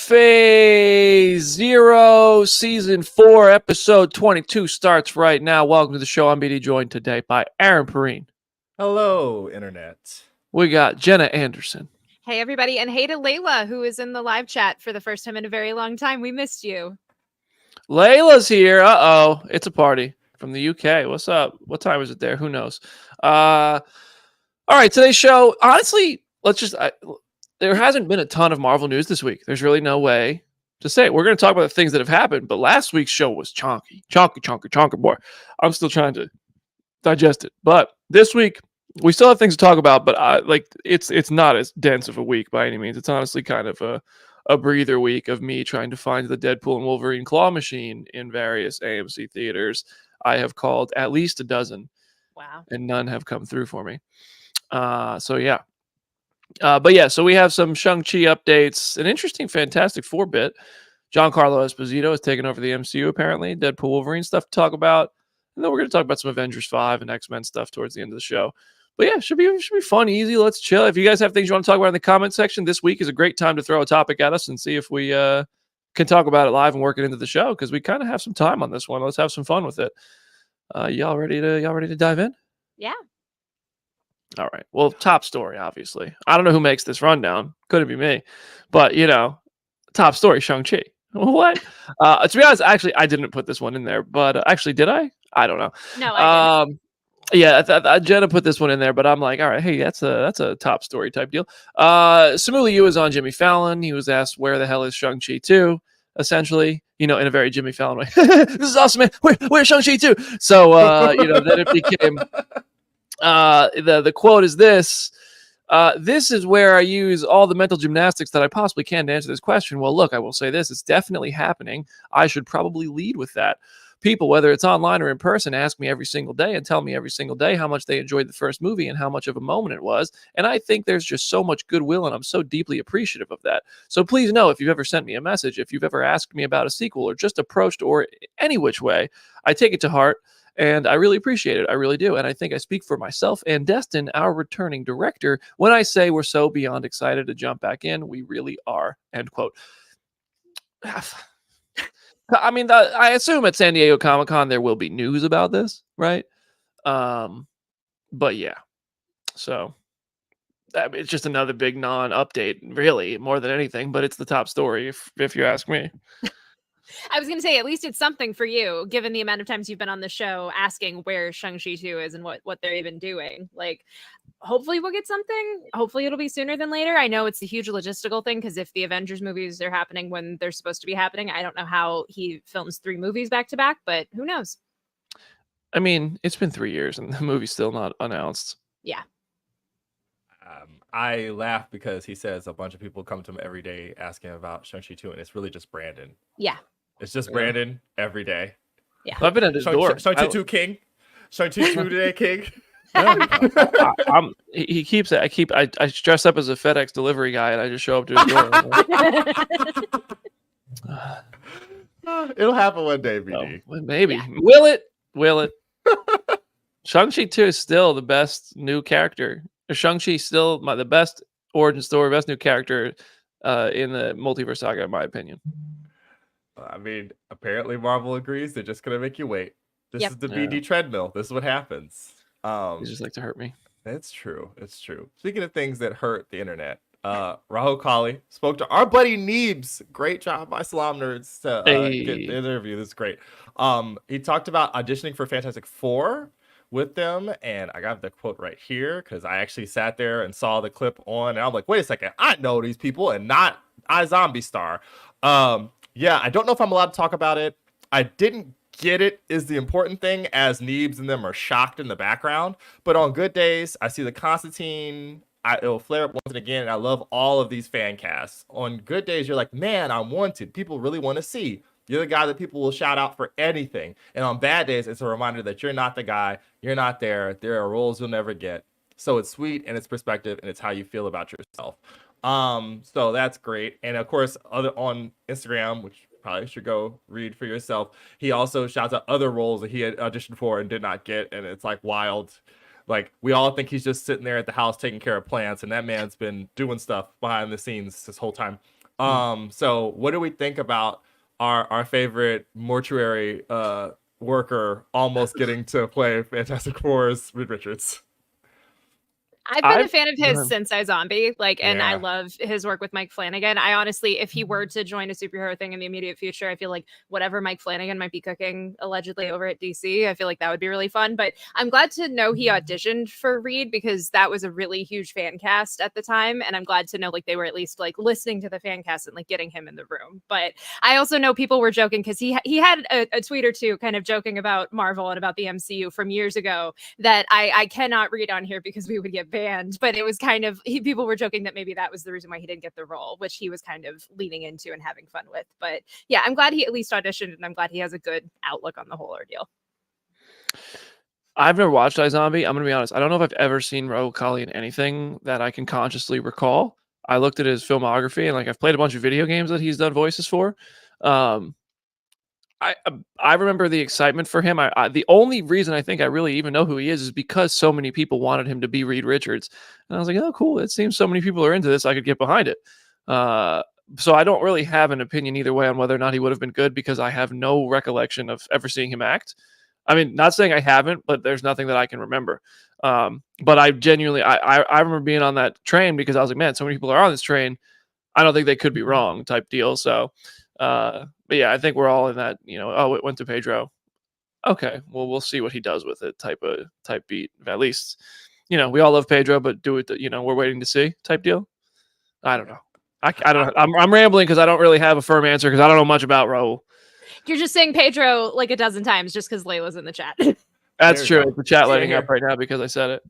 Phase Zero, Season 4, Episode 22 starts right now. Welcome to the show. I'm BD, joined today by Aaron Perrine. Hello, Internet. We got Jenna Anderson. Hey, everybody. And hey to Layla, who is in the live chat for the first time in a very long time. We missed you. Layla's here. Uh-oh. It's a party from the UK. What's up? What time is it there? Who knows? All right, today's show, honestly, there hasn't been a ton of Marvel news this week. There's really no way to say it. We're going to talk about the things that have happened, but last week's show was chonky, boy. I'm still trying to digest it. But this week, we still have things to talk about, but it's not as dense of a week by any means. It's honestly kind of a breather week of me trying to find the Deadpool and Wolverine claw machine in various AMC theaters. I have called at least a dozen. Wow. And none have come through for me. So yeah. So we have some Shang-Chi updates, an interesting Fantastic Four bit. Giancarlo Esposito has taken over the MCU, apparently. Deadpool Wolverine stuff to talk about. And then we're going to talk about some Avengers 5 and X-Men stuff towards the end of the show. But yeah, should be fun, easy. Let's chill. If you guys have things you want to talk about in the comment section, this week is a great time to throw a topic at us and see if we can talk about it live and work it into the show, because we kind of have some time on this one. Let's have some fun with it. Y'all ready to dive in? Yeah. All right. Well, top story, obviously. I don't know who makes this rundown. Couldn't be me. But, top story, Shang-Chi. What? To be honest, actually, I didn't put this one in there. But actually, did I? I don't know. No, I didn't. Yeah, Jenna put this one in there, but I'm like, all right, hey, that's a top story type deal. Simu Liu is on Jimmy Fallon. He was asked, where the hell is Shang-Chi 2? Essentially, in a very Jimmy Fallon way. This is awesome, man. Where's Shang-Chi 2? So, then it became... the quote is this. This is where I use all the mental gymnastics that I possibly can to answer this question. Well, look, I will say this. It's definitely happening. I should probably lead with that. People, whether it's online or in person, ask me every single day and tell me every single day how much they enjoyed the first movie and how much of a moment it was. And I think there's just so much goodwill, and I'm so deeply appreciative of that. So please know, if you've ever sent me a message, if you've ever asked me about a sequel or just approached or any which way, I take it to heart. And I really appreciate it. I really do. And I think I speak for myself and Destin, our returning director, when I say we're so beyond excited to jump back in. We really are. End quote. I mean, I assume at San Diego Comic-Con there will be news about this, right? But yeah. So it's just another big non-update, really, more than anything. But it's the top story, if you ask me. I was going to say, at least it's something for you, given the amount of times you've been on the show asking where Shang-Chi 2 is and what they're even doing. Like, hopefully we'll get something. Hopefully it'll be sooner than later. I know it's a huge logistical thing, because if the Avengers movies are happening when they're supposed to be happening, I don't know how he films 3 movies back to back, but who knows? I mean, it's been 3 years and the movie's still not announced. Yeah. I laugh because he says a bunch of people come to him every day asking about Shang-Chi 2, and it's really just Brandon. Yeah. It's just Brandon every day. Yeah. I've been at his door. Shang-Chi 2 King. Shang-Chi 2 today, King. He keeps it. I dress up as a FedEx delivery guy and I just show up to his door. It'll happen one day, BD. Oh, maybe. Yeah. Will it? Shang-Chi 2 is still the best new character. Shang-Chi still the best origin story, best new character in the multiverse saga, in my opinion. I mean, apparently Marvel agrees. They're just going to make you wait. This is the BD treadmill. This is what happens. You just like to hurt me. It's true. It's true. Speaking of things that hurt the internet, Rahul Kali spoke to our buddy Neebs. Great job by Salam Nerds to get the interview. This is great. He talked about auditioning for Fantastic Four with them, and I got the quote right here because I actually sat there and saw the clip on, and I'm like, wait a second, I know these people and not iZombie Star. Yeah, I don't know if I'm allowed to talk about it. I didn't get it is the important thing, as Neebs and them are shocked in the background. But on good days, I see the Constantine. It'll flare up once again, and I love all of these fan casts. On good days, you're like, man, I'm wanted. People really want to see. You're the guy that people will shout out for anything. And on bad days, it's a reminder that you're not the guy. You're not there. There are roles you'll never get. So it's sweet, and it's perspective, and it's how you feel about yourself. So that's great. And of course, on Instagram, which you probably should go read for yourself, he also shouts out other roles that he had auditioned for and did not get. And it's like wild. Like, we all think he's just sitting there at the house taking care of plants, and that man's been doing stuff behind the scenes this whole time. So what do we think about our favorite mortuary worker almost getting to play Fantastic Four's Reed Richards? I've been a fan of his since iZombie, and I love his work with Mike Flanagan. I honestly, if he were to join a superhero thing in the immediate future, I feel like whatever Mike Flanagan might be cooking allegedly over at DC, I feel like that would be really fun. But I'm glad to know he auditioned for Reed because that was a really huge fan cast at the time. And I'm glad to know they were at least listening to the fan cast and getting him in the room. But I also know people were joking because he had a tweet or two kind of joking about Marvel and about the MCU from years ago that I cannot read on here because we would get banned, but it was kind of people were joking that maybe that was the reason why he didn't get the role, which he was kind of leaning into and having fun with. But yeah, I'm glad he at least auditioned, and I'm glad he has a good outlook on the whole ordeal. I've never watched iZombie. I'm gonna be honest. I don't know if I've ever seen Rahul Kali in anything that I can consciously recall. I looked at his filmography and I've played a bunch of video games that he's done voices for. I remember the excitement for him. The only reason I think I really even know who he is because so many people wanted him to be Reed Richards, and I was like, oh, cool. It seems so many people are into this. I could get behind it. So I don't really have an opinion either way on whether or not he would have been good because I have no recollection of ever seeing him act. I mean, not saying I haven't, but there's nothing that I can remember. But I genuinely, I remember being on that train because I was like, man, so many people are on this train. I don't think they could be wrong type deal. So, but yeah, I think we're all in that, oh, it went to Pedro. Okay, well, we'll see what he does with it type beat. At least, we all love Pedro, but do it, we're waiting to see type deal. I don't know. I don't know. I'm rambling because I don't really have a firm answer because I don't know much about Raul. You're just saying Pedro like a dozen times just because Layla's in the chat. That's true. The chat lighting up right now because I said it.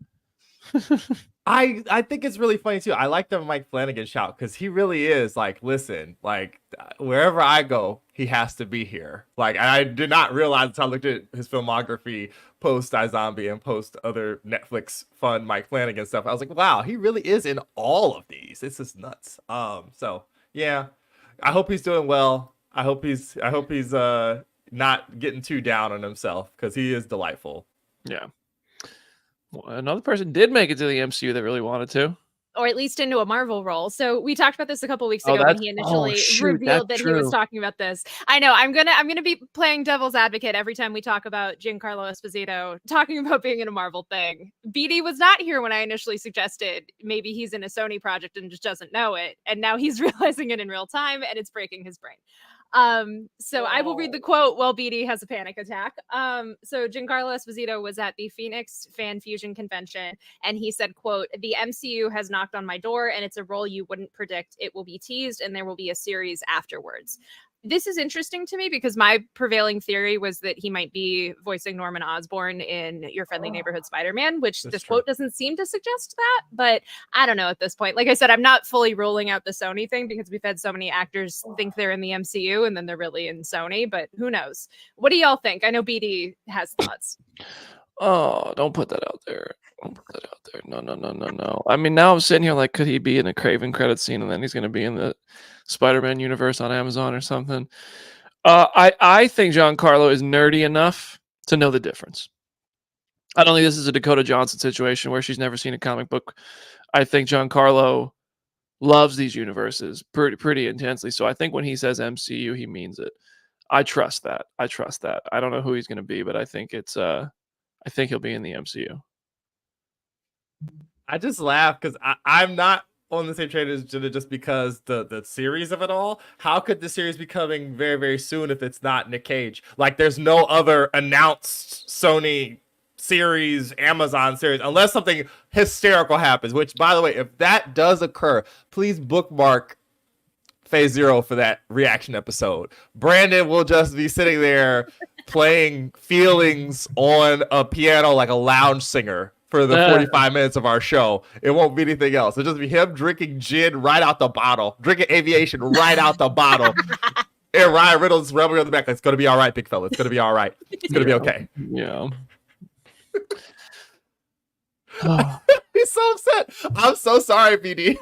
I think it's really funny too. I like the Mike Flanagan shout because he really is listen, wherever I go, he has to be here. I did not realize until I looked at his filmography post iZombie and post other Netflix fun Mike Flanagan stuff. I was like, wow, he really is in all of these. It's just nuts. So yeah, I hope he's doing well. I hope he's not getting too down on himself because he is delightful. Yeah. Another person did make it to the MCU that really wanted to, or at least into a Marvel role. So we talked about this a couple weeks ago when he initially revealed that he was talking about this. I know I'm gonna be playing devil's advocate every time we talk about Giancarlo Esposito talking about being in a Marvel thing. BD was not here when I initially suggested maybe he's in a Sony project and just doesn't know it, and now he's realizing it in real time, and it's breaking his brain. So I will read the quote while BD has a panic attack. So Giancarlo Esposito was at the Phoenix Fan Fusion Convention, and he said, quote, "The MCU has knocked on my door, and it's a role you wouldn't predict. It will be teased, and there will be a series afterwards." This is interesting to me because my prevailing theory was that he might be voicing Norman Osborn in Your Friendly Neighborhood Spider-Man, which this quote doesn't seem to suggest that, but I don't know at this point. Like I said, I'm not fully ruling out the Sony thing because we've had so many actors think they're in the MCU and then they're really in Sony, but who knows? What do y'all think? I know BD has thoughts. Oh, don't put that out there. Don't put that out there. No. I mean, now I'm sitting here like, could he be in a Craven credit scene and then he's going to be in the Spider-Man universe on Amazon or something? I think Giancarlo is nerdy enough to know the difference. I don't think this is a Dakota Johnson situation where she's never seen a comic book. I think Giancarlo loves these universes pretty intensely. So I think when he says MCU, he means it. I trust that. I don't know who he's going to be, but I think I think he'll be in the MCU. I just laugh because I'm not on the same train as Jenna just because the series of it all. How could the series be coming very, very soon if it's not Nick Cage? There's no other announced Sony series, Amazon series, unless something hysterical happens, which, by the way, if that does occur, please bookmark Phase Zero for that reaction episode. Brandon will just be sitting there playing Feelings on a piano like a lounge singer for the 45 minutes of our show. It won't be anything else. It'll just be him drinking gin right out the bottle, drinking Aviation right out the bottle. And Ryan Reynolds rubbing on the back. It's going to be all right, big fella. It's going to be all right. It's going to be okay. Yeah. He's so upset. I'm so sorry, BD.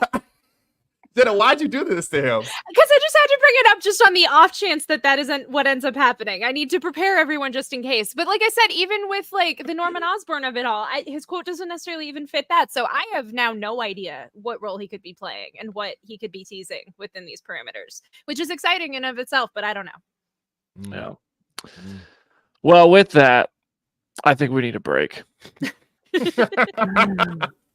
Jenna, why'd you do this to him? Because I just had to bring it up just on the off chance that isn't what ends up happening. I need to prepare everyone just in case. But like I said, even with like the Norman Osborn of it all, his quote doesn't necessarily even fit that. So I have now no idea what role he could be playing and what he could be teasing within these parameters, which is exciting in of itself, but I don't know. Yeah. Well, with that, I think we need a break.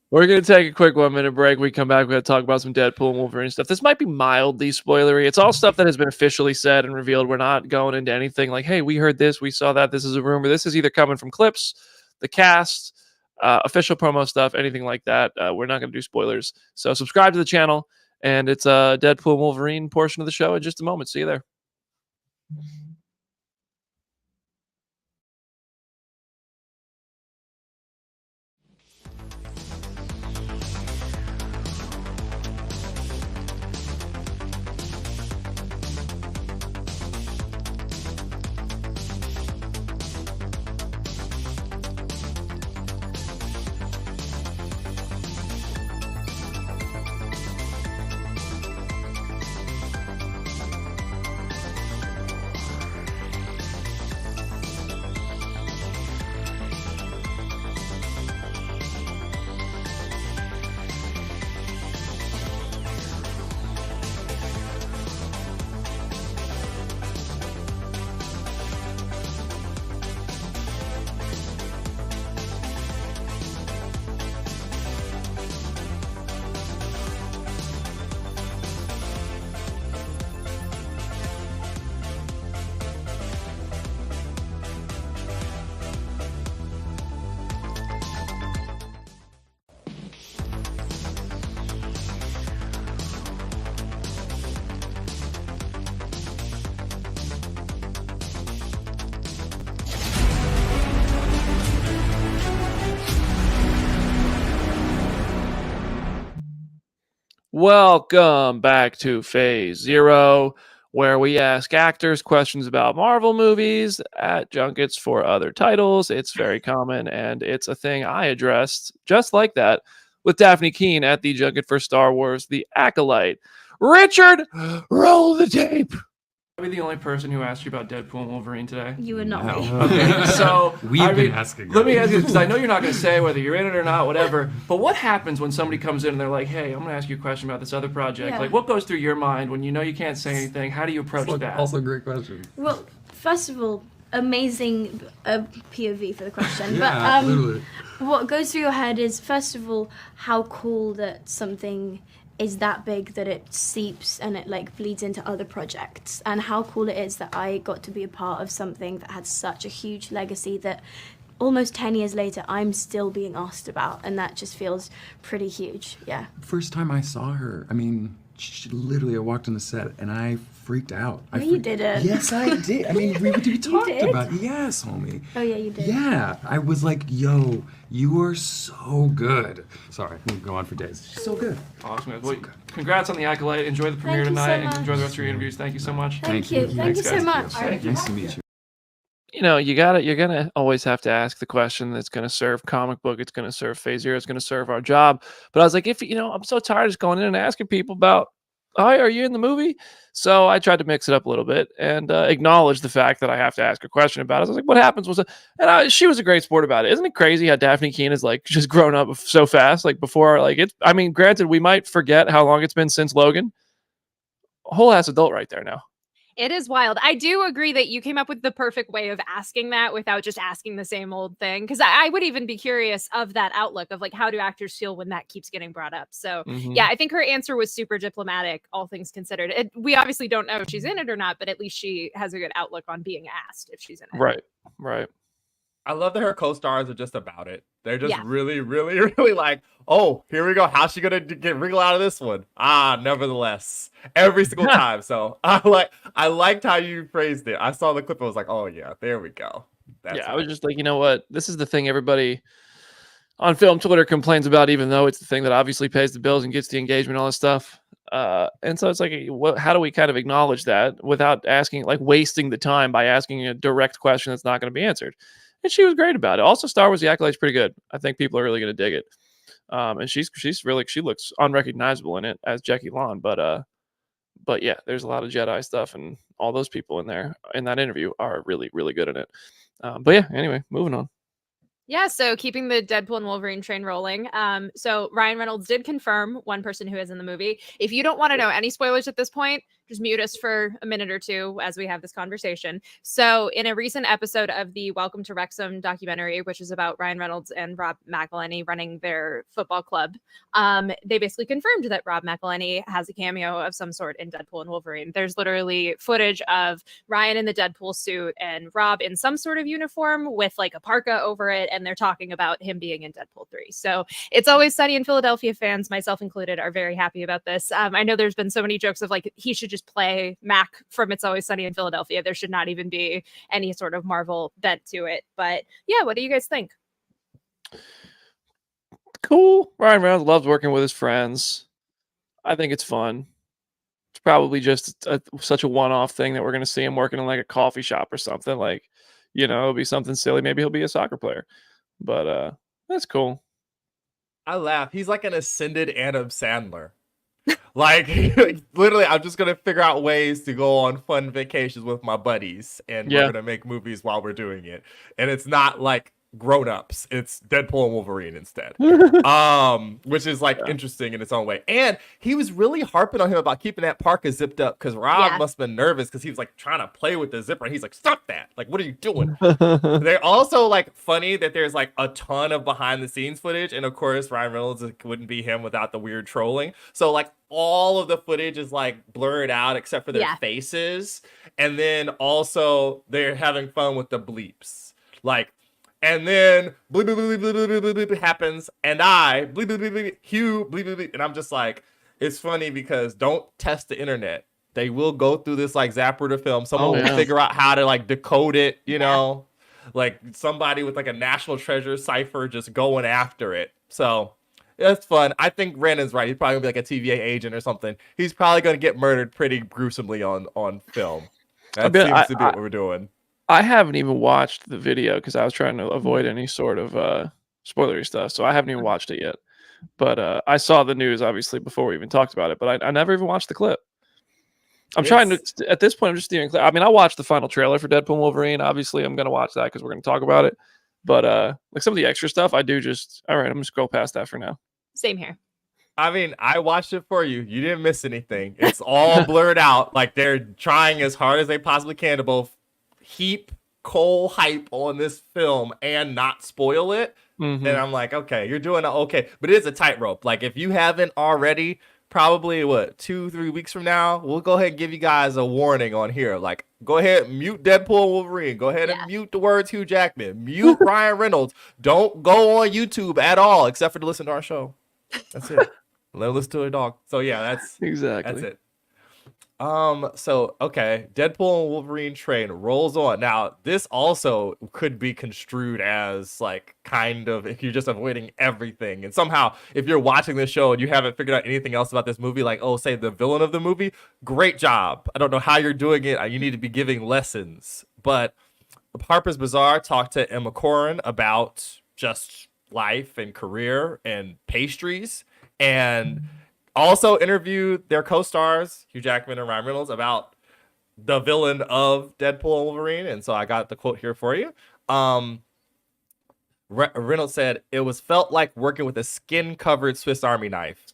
We're going to take a quick 1 minute break. We come back. We're going to talk about some Deadpool and Wolverine stuff. This might be mildly spoilery. It's all stuff that has been officially said and revealed. We're not going into anything like, hey, we heard this, we saw that, this is a rumor. This is either coming from clips, the cast, official promo stuff, anything like that. We're not going to do spoilers. So subscribe to the channel, and it's a Deadpool and Wolverine portion of the show in just a moment. See you there. Welcome back to Phase Zero, where we ask actors questions about Marvel movies at junkets for other titles. It's very common, and it's a thing I addressed just like that with Daphne Keane at the junket for Star Wars The Acolyte. Richard, roll the tape. Are we the only person who asked you about Deadpool and Wolverine today? You would not be. Okay, so We've been asking. Let me ask you, because I know you're not going to say whether you're in it or not, whatever. But what happens when somebody comes in and they're like, "Hey, I'm going to ask you a question about this other project." Yeah. Like, what goes through your mind when you know you can't say anything? How do you approach that? Also, a great question. Well, first of all, amazing POV for the question. Yeah, but literally. what goes through your head is, first of all, how cool that something is that big that it seeps and it like bleeds into other projects, and how cool it is that I got to be a part of something that had such a huge legacy that almost 10 years later I'm still being asked about, and that just feels pretty huge. Yeah. First time I saw her, I mean, she literally, I walked on the set and I freaked out. No, you didn't. Yes, I did. I mean, we talked did? about it. Yes, homie. Oh yeah, you did. Yeah, I was like, yo, you are so good. Sorry, we can go on for days. She's so good. Awesome, guys. Well, congrats on The Acolyte. Enjoy the premiere Thank you so tonight, and much. enjoy the rest of your interviews. Thank you so much. Thank you. Thank Thanks, you so guys. much. Nice to meet you. You know, you're gonna always have to ask the question that's gonna serve comic book, it's gonna serve Phase Zero, it's gonna serve our job. But I was like, I'm so tired of just going in and asking people about, hi, are you in the movie? So I tried to mix it up a little bit and acknowledge the fact that I have to ask a question about it. I was like, what happens was, she was a great sport about it. Isn't it crazy how Daphne Keane is like just grown up so fast? Like before, like I mean, granted, we might forget how long it's been since Logan. A whole ass adult right there now. It is wild. I do agree that you came up with the perfect way of asking that without just asking the same old thing. Because I would even be curious of that outlook of like, how do actors feel when that keeps getting brought up? So yeah, I think her answer was super diplomatic, all things considered. We obviously don't know if she's in it or not, but at least she has a good outlook on being asked if she's in it. Right. I love that her co-stars are just about it. They're just Yeah. really, really, really like, oh, here we go. How's she gonna get wriggle out of this one? Nevertheless, every single time. So I liked how you phrased it. I saw the clip. I was like, oh yeah, there we go. I was just like, you know what? This is the thing everybody on film Twitter complains about, even though it's the thing that obviously pays the bills and gets the engagement, all this stuff. And so it's like, how do we kind of acknowledge that without asking, like wasting the time by asking a direct question that's not going to be answered? And she was great about it. Also, Star Wars The Acolyte's pretty good. I think people are really going to dig it. And she looks unrecognizable in it as Jackie Lon, but yeah, there's a lot of Jedi stuff, and all those people in there in that interview are really, really good in it. But yeah, anyway, moving on. Yeah, so keeping the Deadpool and Wolverine train rolling. So Ryan Reynolds did confirm one person who is in the movie. If you don't want to know any spoilers at this point, just mute us for a minute or two as we have this conversation. So in a recent episode of the Welcome to Wrexham documentary, which is about Ryan Reynolds and Rob McElhenney running their football club, they basically confirmed that Rob McElhenney has a cameo of some sort in Deadpool and Wolverine. There's literally footage of Ryan in the Deadpool suit and Rob in some sort of uniform with like a parka over it, and they're talking about him being in Deadpool 3. So It's Always Sunny in Philadelphia fans, myself included, are very happy about this. I know there's been so many jokes of like, he should just play Mac from It's Always Sunny in Philadelphia. There should not even be any sort of Marvel bent to it. But yeah, what do you guys think? Cool. Ryan Reynolds loves working with his friends. I think it's fun. It's probably just such a one-off thing that we're going to see him working in like a coffee shop or something. Like, it'll be something silly. Maybe he'll be a soccer player. But that's cool. I laugh. He's like an ascended Adam Sandler. Like literally, I'm just gonna figure out ways to go on fun vacations with my buddies, and we're gonna make movies while we're doing it. And it's not like grown-ups, it's Deadpool and Wolverine instead. Which is like interesting in its own way. And he was really harping on him about keeping that parka zipped up, because Rob must have been nervous because he was like trying to play with the zipper, and he's like, stop that, like, what are you doing? They're also like funny that there's like a ton of behind the scenes footage, and of course Ryan Reynolds wouldn't be him without the weird trolling. So like all of the footage is like blurred out except for their faces, and then also they're having fun with the bleeps, like. And then bleep, bleep, bleep, bleep, bleep, bleep, bleep happens, and I bleep, bleep, bleep, bleep, Hugh bleep, bleep, bleep, and I'm just like, it's funny because don't test the internet. They will go through this like Zapruder film. Someone will figure out how to like decode it, like somebody with like a National Treasure cipher just going after it. So it's fun. I think Brandon's right. He's probably gonna be like a TVA agent or something. He's probably gonna get murdered pretty gruesomely on film. That seems to be what we're doing. I haven't even watched the video because I was trying to avoid any sort of spoilery stuff. So I haven't even watched it yet. But I saw the news, obviously, before we even talked about it. But I never even watched the clip. Trying to, at this point, I'm just steering clear. I mean, I watched the final trailer for Deadpool and Wolverine. Obviously, I'm going to watch that because we're going to talk about it. But like some of the extra stuff, I do just, all right, I'm going to scroll past that for now. Same here. I mean, I watched it for you. You didn't miss anything. It's all blurred out. Like they're trying as hard as they possibly can to both heap coal hype on this film and not spoil it. And I'm like, okay, you're doing okay, but it is a tightrope. Like if you haven't already, probably 2-3 weeks from now, we'll go ahead and give you guys a warning on here. Like, go ahead, mute Deadpool and Wolverine. Go ahead and mute the words Hugh Jackman. Mute Ryan Reynolds. Don't go on YouTube at all, except for to listen to our show. That's it. Let them listen to a dog. So yeah, that's it. So okay, Deadpool and Wolverine train rolls on. Now, this also could be construed as like kind of if you're just avoiding everything, and somehow if you're watching this show and you haven't figured out anything else about this movie, like say the villain of the movie, great job. I don't know how you're doing it. You need to be giving lessons. But Harper's Bazaar talked to Emma Corrin about just life and career and pastries, and also interviewed their co-stars, Hugh Jackman and Ryan Reynolds, about the villain of Deadpool and Wolverine. And so I got the quote here for you. Reynolds said, "It was felt like working with a skin-covered Swiss Army knife.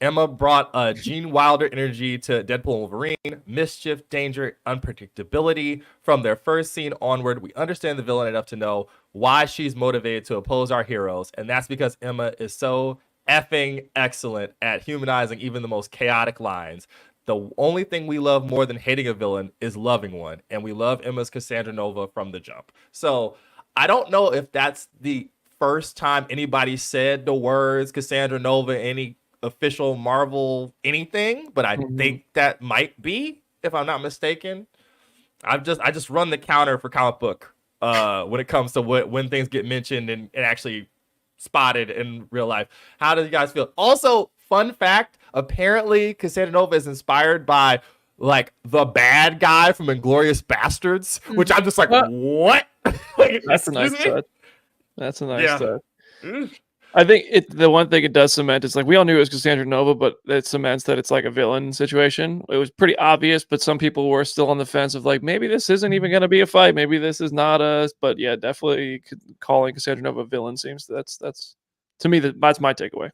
Emma brought a Gene Wilder energy to Deadpool and Wolverine, mischief, danger, unpredictability. From their first scene onward, we understand the villain enough to know why she's motivated to oppose our heroes. And that's because Emma is so effing excellent at humanizing even the most chaotic lines. The only thing we love more than hating a villain is loving one. And we love Emma's Cassandra Nova from the jump." So I don't know if that's the first time anybody said the words Cassandra Nova in any official Marvel anything, but I think that might be, if I'm not mistaken. I just run the counter for comic book when it comes to when things get mentioned and actually spotted in real life. How do you guys feel? Also, fun fact, apparently Cassandra Nova is inspired by like the bad guy from Inglourious Bastards, which I'm just like, what? Like, that's a nice touch. That's a nice touch. I think the one thing it does cement is like we all knew it was Cassandra Nova, but it cements that it's like a villain situation. It was pretty obvious, but some people were still on the fence of like maybe this isn't even going to be a fight, maybe this is not a. But yeah, definitely calling Cassandra Nova a villain seems that's to me that's my takeaway.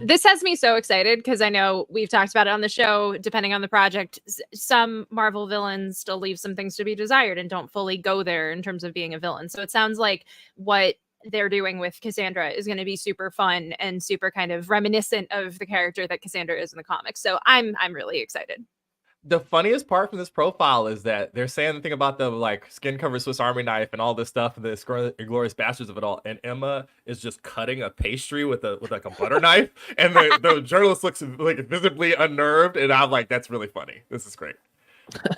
This has me so excited because I know we've talked about it on the show. Depending on the project, some Marvel villains still leave some things to be desired and don't fully go there in terms of being a villain. So it sounds like what they're doing with Cassandra is going to be super fun and super kind of reminiscent of the character that Cassandra is in the comics. So I'm really excited. The funniest part from this profile is that they're saying the thing about the like skin covered Swiss Army knife and all this stuff, the Inglorious Bastards of it all, and Emma is just cutting a pastry with like a butter knife, and the journalist looks like visibly unnerved, and I'm like, that's really funny. This is great.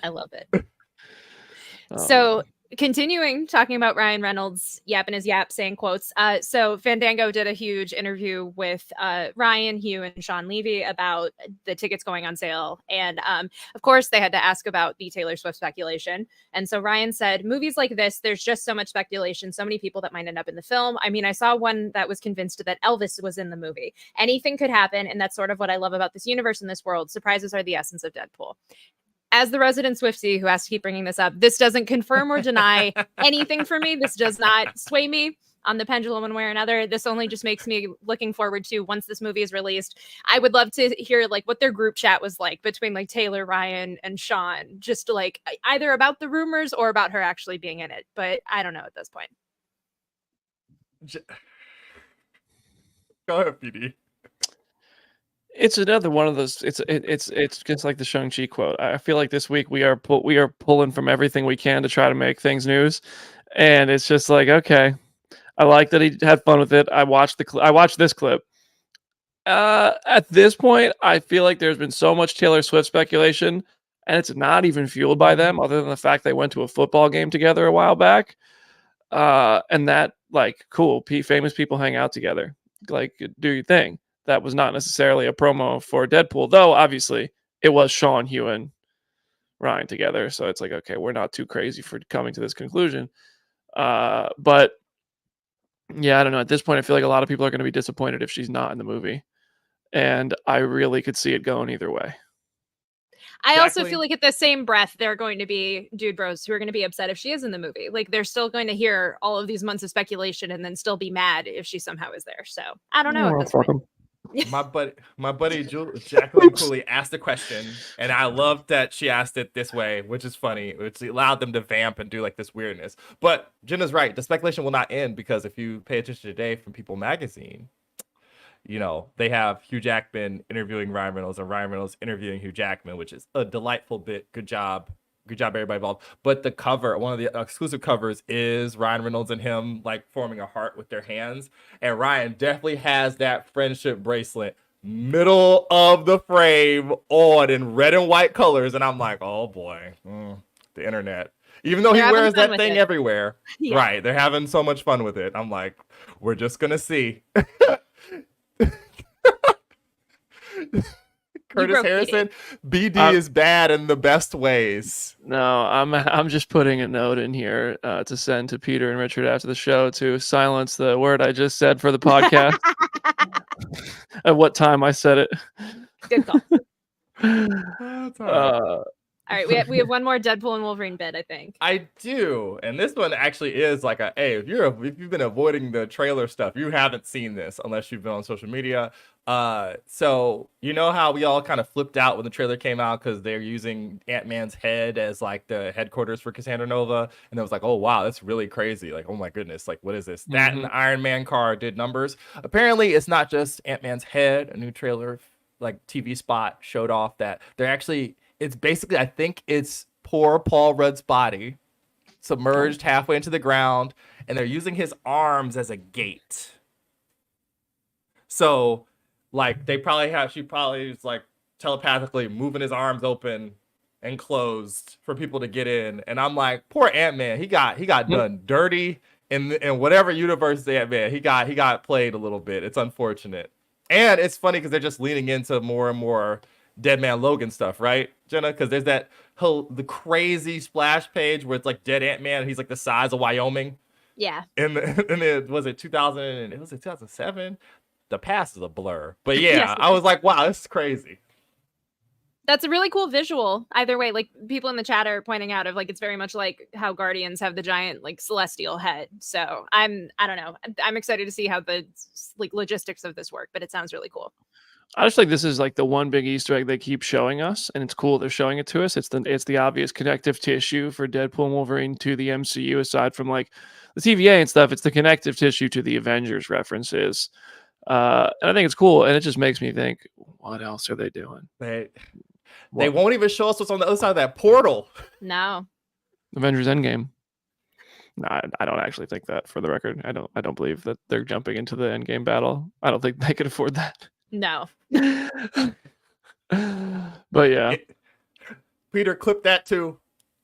I love it. So continuing talking about Ryan Reynolds yapping his yap, saying quotes. So Fandango did a huge interview with Ryan, Hugh, and Sean Levy about the tickets going on sale. And of course, they had to ask about the Taylor Swift speculation. And so Ryan said, movies like this, there's just so much speculation, so many people that might end up in the film. I mean, I saw one that was convinced that Elvis was in the movie. Anything could happen. And that's sort of what I love about this universe and this world. Surprises are the essence of Deadpool. As the resident Swiftie who has to keep bringing this up, this doesn't confirm or deny anything for me. This does not sway me on the pendulum one way or another. This only just makes me looking forward to once this movie is released. I would love to hear like what their group chat was like between like Taylor, Ryan, and Sean, just like either about the rumors or about her actually being in it. But I don't know at this point. Go ahead, PD. It's another one of those. It's just like the Shang-Chi quote. I feel like this week we are pulling from everything we can to try to make things news, and it's just like, okay, I like that he had fun with it. I watched this clip. At this point, I feel like there's been so much Taylor Swift speculation, and it's not even fueled by them, other than the fact they went to a football game together a while back, and that like cool, famous people hang out together, like do your thing. That was not necessarily a promo for Deadpool, though obviously it was Sean, Hugh, and Ryan together. So it's like, okay, we're not too crazy for coming to this conclusion. But yeah, I don't know. At this point, I feel like a lot of people are going to be disappointed if she's not in the movie. And I really could see it going either way. I also feel like at the same breath, there are going to be dude bros who are going to be upset if she is in the movie. Like they're still going to hear all of these months of speculation and then still be mad if she somehow is there. So I don't know. At this point. My buddy Jacqueline Cooley asked a question, and I love that she asked it this way, which is funny, which allowed them to vamp and do like this weirdness. But Jenna's right. The speculation will not end because if you pay attention today from People Magazine, you know, they have Hugh Jackman interviewing Ryan Reynolds and Ryan Reynolds interviewing Hugh Jackman, which is a delightful bit. Good job. Good job, everybody involved. But the cover, one of the exclusive covers is Ryan Reynolds and him like forming a heart with their hands. And Ryan definitely has that friendship bracelet middle of the frame on in red and white colors. And I'm like, oh boy, the internet. Even though he wears that thing everywhere. Yeah. Right. They're having so much fun with it. I'm like, we're just going to see. Curtis Harrison, BD is bad in the best ways. No, I'm just putting a note in here to send to Peter and Richard after the show to silence the word I just said for the podcast. At what time I said it. Good call. All right, we have one more Deadpool and Wolverine bit, I think. I do, and this one actually is like a hey. If you've been avoiding the trailer stuff, you haven't seen this unless you've been on social media. So you know how we all kind of flipped out when the trailer came out because they're using Ant-Man's head as like the headquarters for Cassandra Nova, and it was like, oh wow, that's really crazy. Like, oh my goodness, like what is this? That and the Iron Man car did numbers. Apparently, it's not just Ant-Man's head. A new trailer, like TV spot, showed off that they're actually. It's basically, I think it's poor Paul Rudd's body submerged halfway into the ground, and they're using his arms as a gate. So, like, she probably is like telepathically moving his arms open and closed for people to get in. And I'm like, poor Ant-Man, he got done dirty in whatever universe they had been. He got played a little bit. It's unfortunate, and it's funny because they're just leaning into more and more Dead Man Logan stuff, right, Jenna? Because there's the crazy splash page where it's like dead Ant-Man and he's like the size of Wyoming. Yeah. And then was it 2000? It was 2007. The past is a blur, but yeah, Yes. I was like, wow, this is crazy. That's a really cool visual. Either way, like people in the chat are pointing out of like it's very much like how Guardians have the giant like celestial head. So I don't know. I'm excited to see how the like logistics of this work, but it sounds really cool. I just think this is like the one big Easter egg they keep showing us, and it's cool they're showing it to us. It's the obvious connective tissue for Deadpool and Wolverine to the MCU, aside from like the TVA and stuff. It's the connective tissue to the Avengers references, and I think it's cool. And it just makes me think, what else are they doing? They won't even show us what's on the other side of that portal. No. Avengers Endgame. No, I don't actually think that. For the record, I don't believe that they're jumping into the Endgame battle. I don't think they could afford that. No. But yeah, Peter, clip that too.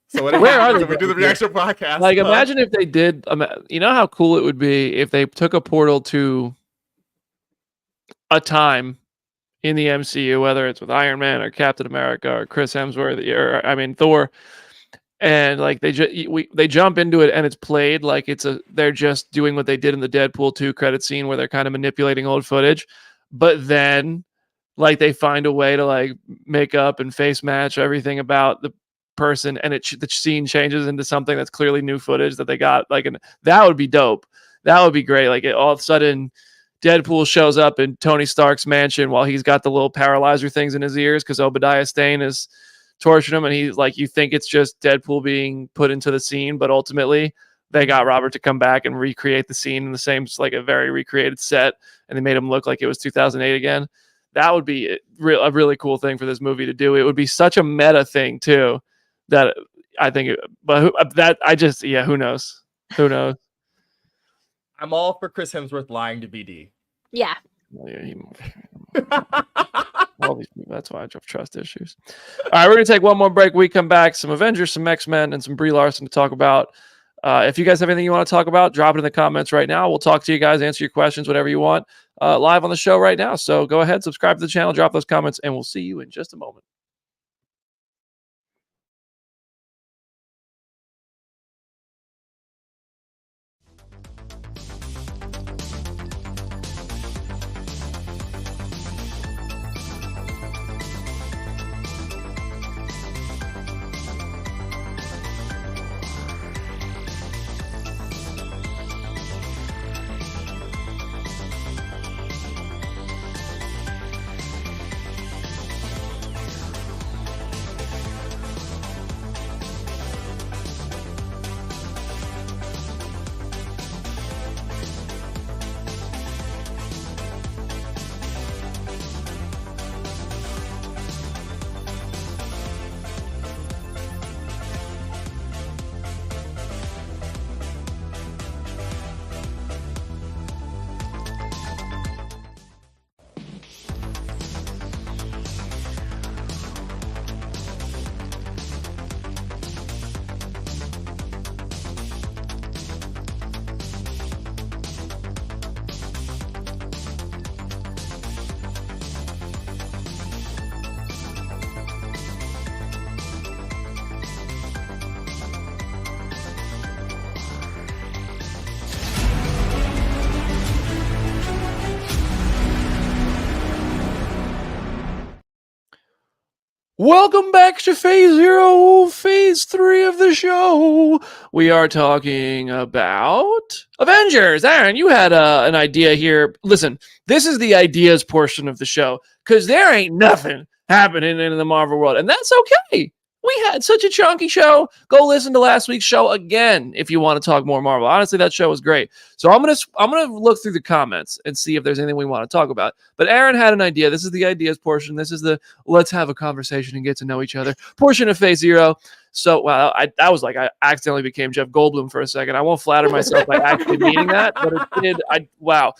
So where are they? We do the reaction podcast. Like, imagine if they did. You know how cool it would be if they took a portal to a time in the MCU, whether it's with Iron Man or Captain America or Chris Hemsworth or Thor, and like they jump into it and it's played like they're just doing what they did in the Deadpool 2 credit scene where they're kind of manipulating old footage, but then like they find a way to like make up and face match everything about the person, and the scene changes into something that's clearly new footage that they got. Like, and that would be dope. That would be great. Like, all of a sudden Deadpool shows up in Tony Stark's mansion while he's got the little paralyzer things in his ears because Obadiah Stane is torturing him, and he's like, you think it's just Deadpool being put into the scene, but ultimately they got Robert to come back and recreate the scene in the same, like a very recreated set, and they made him look like it was 2008 again. That would be a really cool thing for this movie to do. It would be such a meta thing too, that I think, who knows? Who knows? I'm all for Chris Hemsworth lying to BD. Yeah. All these people, that's why I have trust issues. All right, we're going to take one more break. We come back, some Avengers, some X-Men, and some Brie Larson to talk about. If you guys have anything you want to talk about, drop it in the comments right now. We'll talk to you guys, answer your questions, whatever you want, live on the show right now. So go ahead, subscribe to the channel, drop those comments, and we'll see you in just a moment. Welcome back to Phase 0, Phase 3 of the show. We are talking about Avengers. Aaron, you had an idea here. Listen, this is the ideas portion of the show because there ain't nothing happening in the Marvel world, and that's okay. We had such a chunky show. Go listen to last week's show again if you want to talk more Marvel. Honestly, that show was great. So I'm gonna look through the comments and see if there's anything we want to talk about. But Aaron had an idea. This is the ideas portion. This is the let's have a conversation and get to know each other portion of Phase 0. So wow, I accidentally became Jeff Goldblum for a second. I won't flatter myself by actually meaning that, but it did. Wow.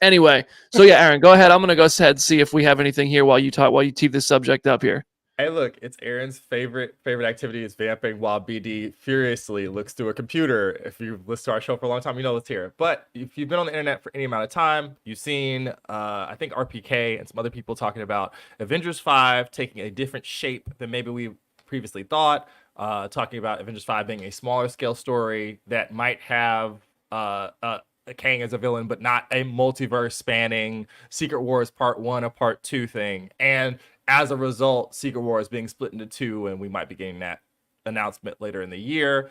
Anyway, so yeah, Aaron, go ahead. I'm gonna go ahead and see if we have anything here while you tee this subject up here. Hey, look, it's Aaron's favorite activity is vamping while BD furiously looks through a computer. If you've listened to our show for a long time, you know it's here. But if you've been on the internet for any amount of time, you've seen, I think, RPK and some other people talking about Avengers 5 taking a different shape than maybe we previously thought, talking about Avengers 5 being a smaller scale story that might have Kang as a villain, but not a multiverse spanning Secret Wars Part 1 or Part 2 thing. And as a result, Secret Wars being split into 2, and we might be getting that announcement later in the year.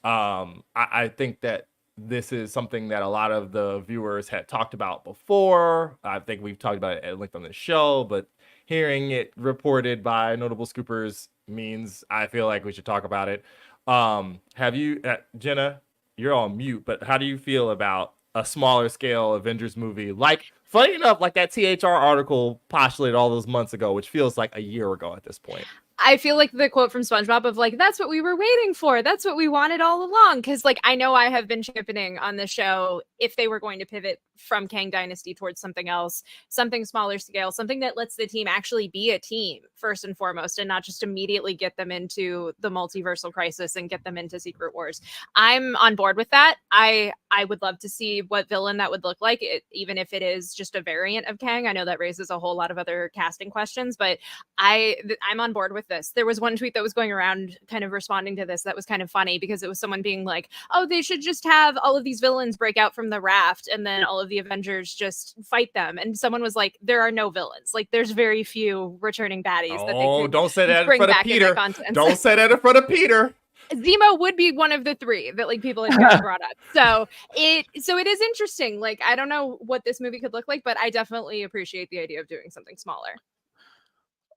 I think that this is something that a lot of the viewers had talked about before. I think we've talked about it at length on the show, but hearing it reported by notable scoopers means I feel like we should talk about it. Have you, Jenna, you're on mute, but how do you feel about a smaller scale Avengers movie? Like, funny enough, like that THR article postulated all those months ago, which feels like a year ago at this point. I feel like the quote from SpongeBob of like, that's what we were waiting for. That's what we wanted all along. Cause like, I know I have been championing on the show if they were going to pivot from Kang Dynasty towards something else, something smaller scale, something that lets the team actually be a team first and foremost, and not just immediately get them into the multiversal crisis and get them into Secret Wars. I'm on board with that. I would love to see what villain that would look like, even if it is just a variant of Kang. I know that raises a whole lot of other casting questions, but I'm on board with this. There was one tweet that was going around kind of responding to this that was kind of funny because it was someone being like, oh, they should just have all of these villains break out from the raft and then all of the Avengers just fight them. And someone was like, there are no villains. Like, there's very few returning baddies that they could don't say that in bring front of back in Peter. their content. Don't say that in front of Peter. Zemo would be one of the three that like people have brought up. So it is interesting. Like, I don't know what this movie could look like, but I definitely appreciate the idea of doing something smaller.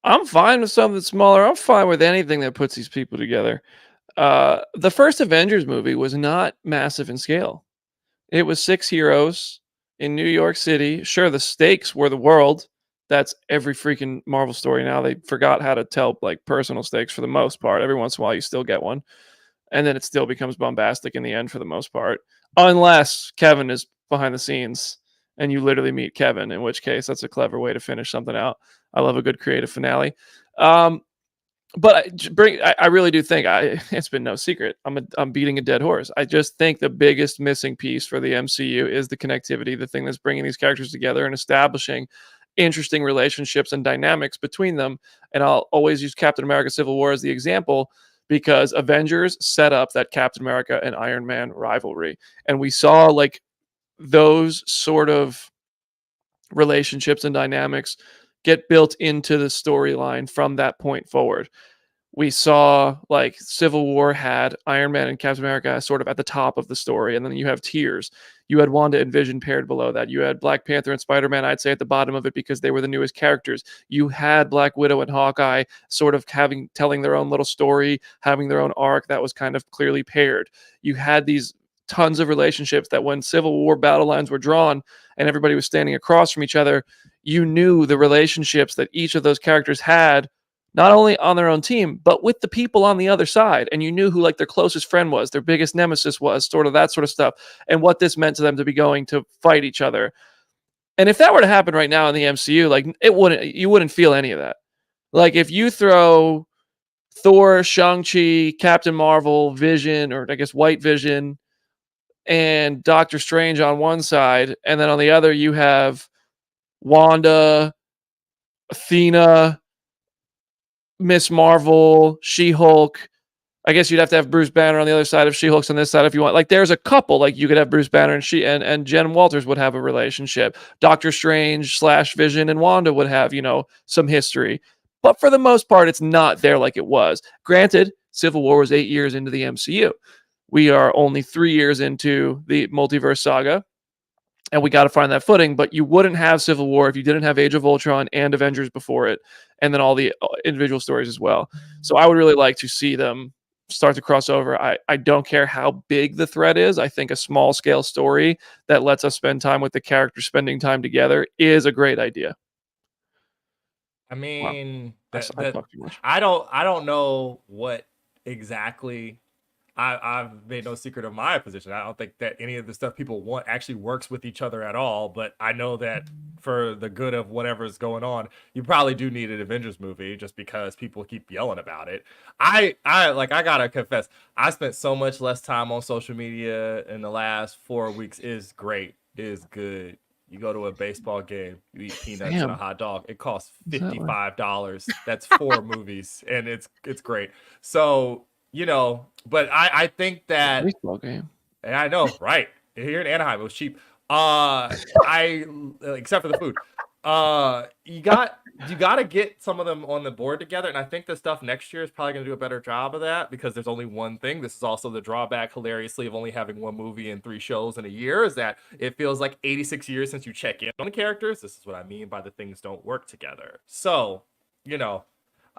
I'm fine with something smaller. I'm fine with anything that puts these people together. The first Avengers movie was not massive in scale. It was 6 heroes in New York City. Sure, the stakes were the world. That's every freaking Marvel story now. They forgot how to tell like personal stakes for the most part. Every once in a while, you still get one. And then it still becomes bombastic in the end for the most part. Unless Kevin is behind the scenes and you literally meet Kevin, in which case that's a clever way to finish something out. I love a good creative finale. But I really do think it's been no secret. I'm beating a dead horse. I just think the biggest missing piece for the MCU is the connectivity, the thing that's bringing these characters together and establishing interesting relationships and dynamics between them. And I'll always use Captain America Civil War as the example because Avengers set up that Captain America and Iron Man rivalry. And we saw like those sort of relationships and dynamics get built into the storyline from that point forward. We saw like Civil War had Iron Man and Captain America sort of at the top of the story, and then you have tiers. You had Wanda and Vision paired below that. You had Black Panther and Spider-Man, I'd say, at the bottom of it because they were the newest characters. You had Black Widow and Hawkeye sort of telling their own little story, having their own arc that was kind of clearly paired. You had these tons of relationships that when Civil War battle lines were drawn and everybody was standing across from each other, you knew the relationships that each of those characters had, not only on their own team, but with the people on the other side. And you knew who like their closest friend was, their biggest nemesis was, sort of that sort of stuff, and what this meant to them to be going to fight each other. And if that were to happen right now in the MCU, like you wouldn't feel any of that. Like if you throw Thor, Shang-Chi, Captain Marvel, Vision, or I guess White Vision, and Doctor Strange on one side, and then on the other you have Wanda, Athena, Miss Marvel, She-Hulk. I guess you'd have to have Bruce Banner on the other side of She-Hulk's on this side if you want. Like there's a couple, like you could have Bruce Banner and Jen Walters would have a relationship. Doctor Strange / Vision and Wanda would have, some history. But for the most part, it's not there like it was. Granted, Civil War was 8 years into the MCU. We are only 3 years into the multiverse saga. And we got to find that footing, but you wouldn't have Civil War if you didn't have Age of Ultron and Avengers before it, and then all the individual stories as well. So I would really like to see them start to cross over. I don't care how big the threat is. I think a small scale story that lets us spend time with the characters spending time together is a great idea. I mean, wow. I talk too much. I don't know what exactly. I've made no secret of my position. I don't think that any of the stuff people want actually works with each other at all. But I know that for the good of whatever's going on, you probably do need an Avengers movie just because people keep yelling about it. I gotta confess, I spent so much less time on social media in the last 4 weeks. Is great, is good. You go to a baseball game, you eat peanuts Damn. and a hot dog. It costs Is that what- $55. That's 4 movies, and it's great. So, you know, but I think that baseball game. and I know, right? Here in Anaheim, it was cheap. Except for the food. You got to get some of them on the board together, and I think the stuff next year is probably going to do a better job of that because there's only one thing. This is also the drawback, hilariously, of only having one movie and 3 shows in a year, is that it feels like 86 years since you check in on the characters. This is what I mean by the things don't work together. So, you know,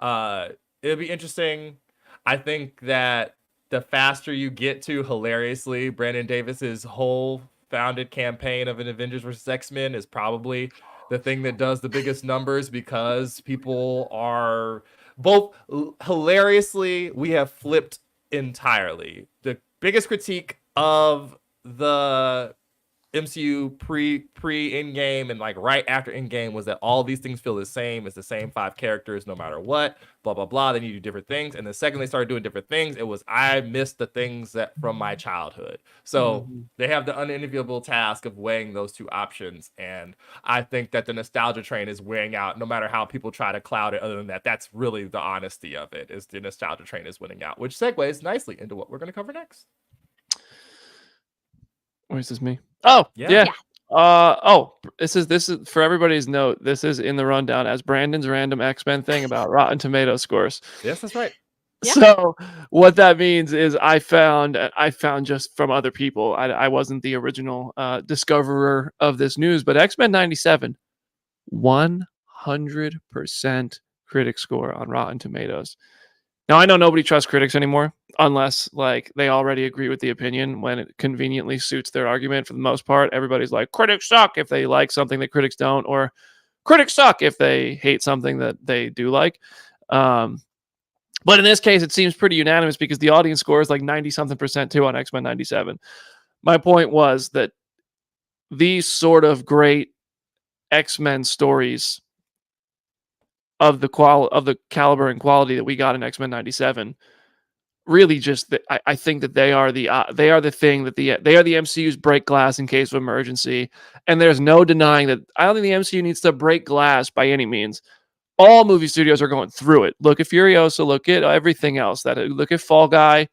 it'll be interesting. I think that the faster you get to, hilariously, Brandon Davis's whole founded campaign of an Avengers versus X-Men is probably the thing that does the biggest numbers, because people are both hilariously, we have flipped entirely. The biggest critique of the MCU pre Endgame and like right after Endgame was that all these things feel the same. It's the same 5 characters no matter what, blah blah blah. They need to do different things, and the second they started doing different things, it was I missed the things that from my childhood. So they have the unenviable task of weighing those 2 options, and I think that the nostalgia train is weighing out. No matter how people try to cloud it, other than that, that's really the honesty of it. Is the nostalgia train is winning out, which segues nicely into what we're going to cover next. Or is this me? Oh, Yeah. this is for everybody's note. This is in the rundown as Brandon's random X-Men thing about Rotten Tomato scores. Yes, that's right. Yeah. So what that means is I found just from other people. I wasn't the original discoverer of this news, but X-Men 97, 100% critic score on Rotten Tomatoes. Now, I know nobody trusts critics anymore unless like they already agree with the opinion when it conveniently suits their argument. For the most part, everybody's like, critics suck if they like something that critics don't, or critics suck if they hate something that they do like. But in this case, it seems pretty unanimous because the audience score is like 90-something% too on X-Men 97. My point was that these sort of great X-Men stories of the caliber and quality that we got in X-Men 97, really just I think that they are the thing that they are the MCU's break glass in case of emergency, and there's no denying that. I don't think the MCU needs to break glass by any means. All movie studios are going through it. Look at Furiosa, look at everything else. Look at Fall Guy.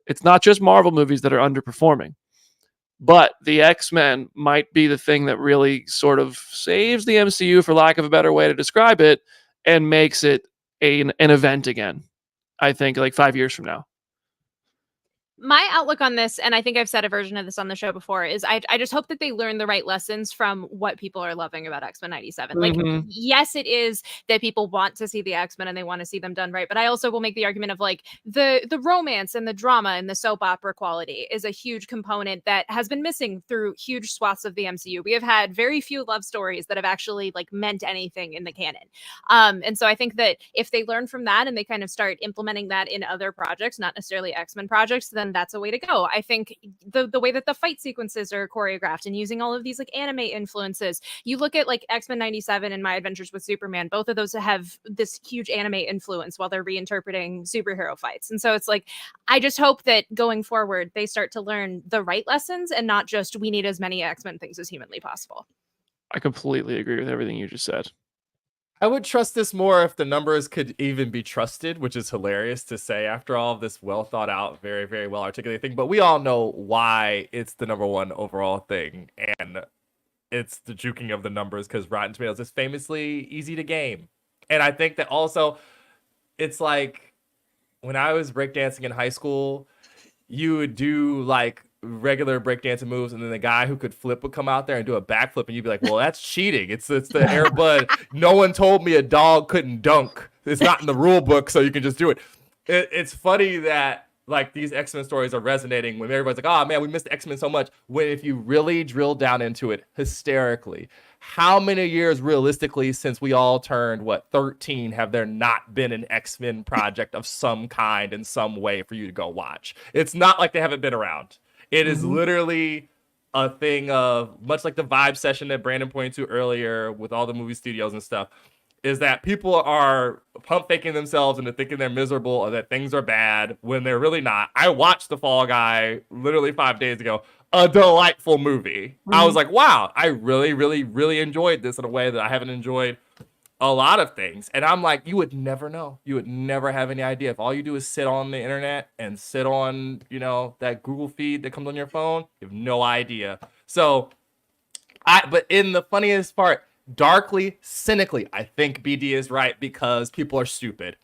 It's not just Marvel movies that are underperforming, but the X-Men might be the thing that really sort of saves the MCU, for lack of a better way to describe it, and makes it an event again. I think like 5 years from now. My outlook on this, and I think I've said a version of this on the show before, is I just hope that they learn the right lessons from what people are loving about X-Men 97. Like, yes, it is that people want to see the X-Men and they want to see them done right, but I also will make the argument of like the romance and the drama and the soap opera quality is a huge component that has been missing through huge swaths of the MCU. We have had very few love stories that have actually like meant anything in the canon. And so I think that if they learn from that and they kind of start implementing that in other projects, not necessarily X-Men projects, then that's a way to go. I think the way that the fight sequences are choreographed and using all of these like anime influences, you look at like X-Men 97 and My Adventures with Superman, both of those have this huge anime influence while they're reinterpreting superhero fights. And so it's like, I just hope that going forward, they start to learn the right lessons and not just we need as many X-Men things as humanly possible. I completely agree with everything you just said. I would trust this more if the numbers could even be trusted, which is hilarious to say after all of this well thought out, very, very well articulated thing. But we all know why it's the #1 overall thing. And it's the juking of the numbers because Rotten Tomatoes is famously easy to game. And I think that also it's like when I was breakdancing in high school, you would do like regular breakdancing moves, and then the guy who could flip would come out there and do a backflip, and you'd be like, well, that's cheating. It's the Air Bud. No one told me a dog couldn't dunk. It's not in the rule book, so you can just do it. It's funny that like these X-Men stories are resonating when everybody's like, oh man, we missed X-Men so much. When if you really drill down into it hysterically, how many years realistically since we all turned 13 have there not been an X-Men project of some kind in some way for you to go watch? It's not like they haven't been around. It is literally a thing of, much like the vibe session that Brandon pointed to earlier with all the movie studios and stuff, is that people are pump faking themselves into thinking they're miserable or that things are bad when they're really not. I watched The Fall Guy literally 5 days ago. A delightful movie. I was like, wow, I really, really, really enjoyed this in a way that I haven't enjoyed a lot of things. And I'm like, you would never know. You would never have any idea. If all you do is sit on the internet and sit on, that Google feed that comes on your phone, you have no idea. So, but in the funniest part, darkly, cynically, I think BD is right because people are stupid.